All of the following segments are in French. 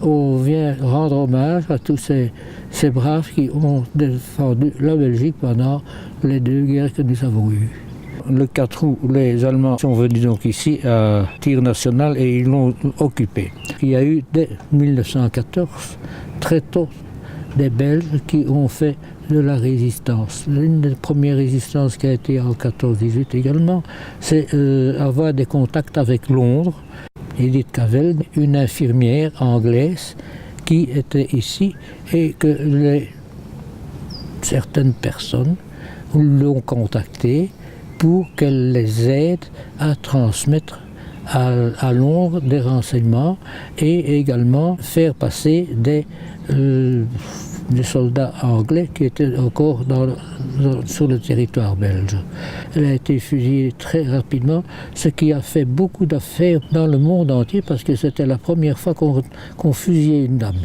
on vient rendre hommage à tous ces braves qui ont défendu la Belgique pendant les 2 guerres que nous avons eues. Le 4 août, les Allemands sont venus donc ici à Tir National et ils l'ont occupé. Il y a eu dès 1914, très tôt, des Belges qui ont fait de la résistance. L'une des premières résistances qui a été en 14-18 également, c'est avoir des contacts avec Londres. Edith Cavell, une infirmière anglaise qui était ici et que certaines personnes l'ont contactée pour qu'elle les aide à transmettre à Londres des renseignements et également faire passer des soldats anglais qui étaient encore sur le territoire belge. Elle a été fusillée très rapidement, ce qui a fait beaucoup d'affaires dans le monde entier parce que c'était la première fois qu'on fusillait une dame.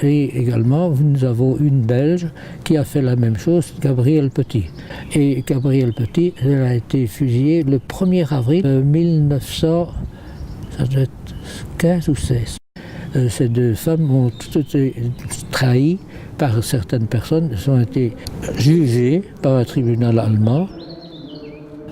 Et également, nous avons une Belge qui a fait la même chose, Gabrielle Petit. Et Gabrielle Petit, elle a été fusillée le 1er avril 1915 ou 16. Ces 2 femmes ont toutes été trahies par certaines personnes. Elles ont été jugées par un tribunal allemand.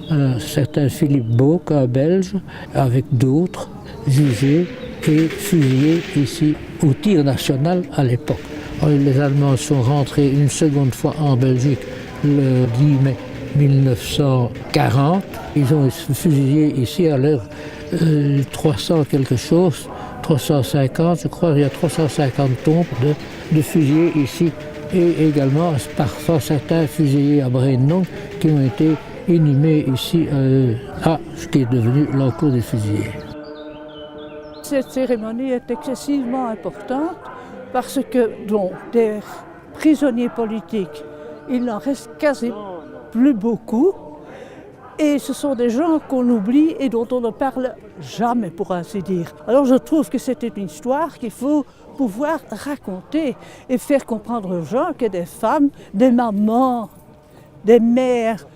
Un certain Philippe Bock, un Belge, avec d'autres, jugés et fusillés ici au Tir National à l'époque. Les Allemands sont rentrés une seconde fois en Belgique le 10 mai 1940. Ils ont fusillé ici à l'heure 300 quelque chose, 350, je crois, il y a 350 tombes de fusillés ici. Et également, parfois, certains fusillés à Braine-Longue qui ont été inhumés ici à ce qui est devenu l'encours des fusillés. Cette cérémonie est excessivement importante parce que des prisonniers politiques, il n'en reste quasi plus beaucoup. Et ce sont des gens qu'on oublie et dont on ne parle jamais, pour ainsi dire. Alors je trouve que c'est une histoire qu'il faut pouvoir raconter et faire comprendre aux gens que des femmes, des mamans, des mères,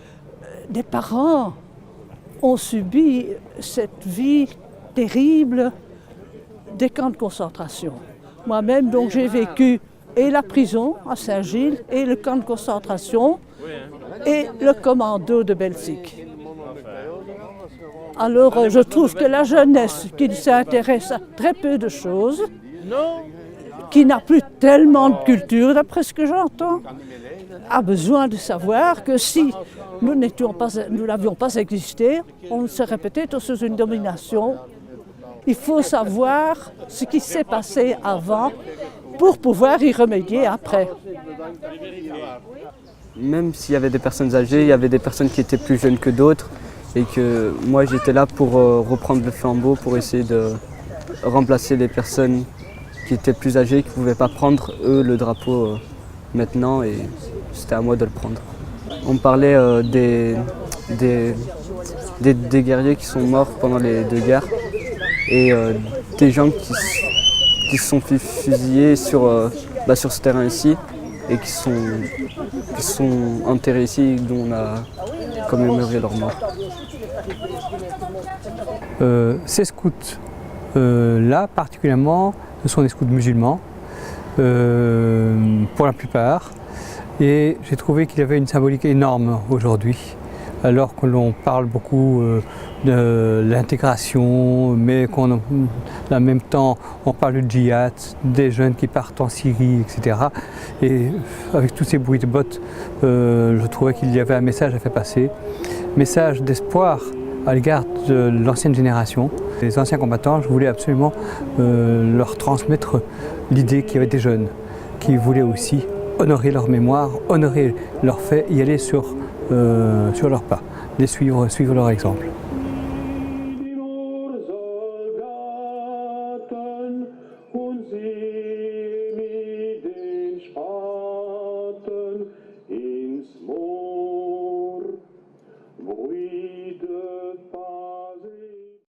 des parents ont subi cette vie terrible des camps de concentration. Moi-même, donc, j'ai vécu et la prison à Saint-Gilles, et le camp de concentration, et le commando de Belzig. Alors, je trouve que la jeunesse qui s'intéresse à très peu de choses, qui n'a plus tellement de culture, d'après ce que j'entends, a besoin de savoir que si nous n'avions pas existé, on serait peut-être sous une domination. Il faut savoir ce qui s'est passé avant pour pouvoir y remédier après. Même s'il y avait des personnes âgées, il y avait des personnes qui étaient plus jeunes que d'autres et que moi j'étais là pour reprendre le flambeau, pour essayer de remplacer les personnes qui étaient plus âgées, qui ne pouvaient pas prendre eux le drapeau maintenant, et c'était à moi de le prendre. On parlait des guerriers qui sont morts pendant les 2 guerres et des gens qui se sont fait fusiller sur ce terrain ici et qui sont enterrés ici, dont on a commémoré leur mort. Ces scouts-là, particulièrement, ce sont des scouts musulmans, pour la plupart, et j'ai trouvé qu'il y avait une symbolique énorme aujourd'hui, alors que l'on parle beaucoup de l'intégration, mais qu'en même temps on parle du djihad, des jeunes qui partent en Syrie, etc. Et avec tous ces bruits de bottes, je trouvais qu'il y avait un message à faire passer, message d'espoir à l'égard de l'ancienne génération. Les anciens combattants, je voulais absolument leur transmettre l'idée qu'il y avait des jeunes qui voulaient aussi honorer leur mémoire, honorer leurs faits, y aller sur leurs pas, les suivre leur exemple.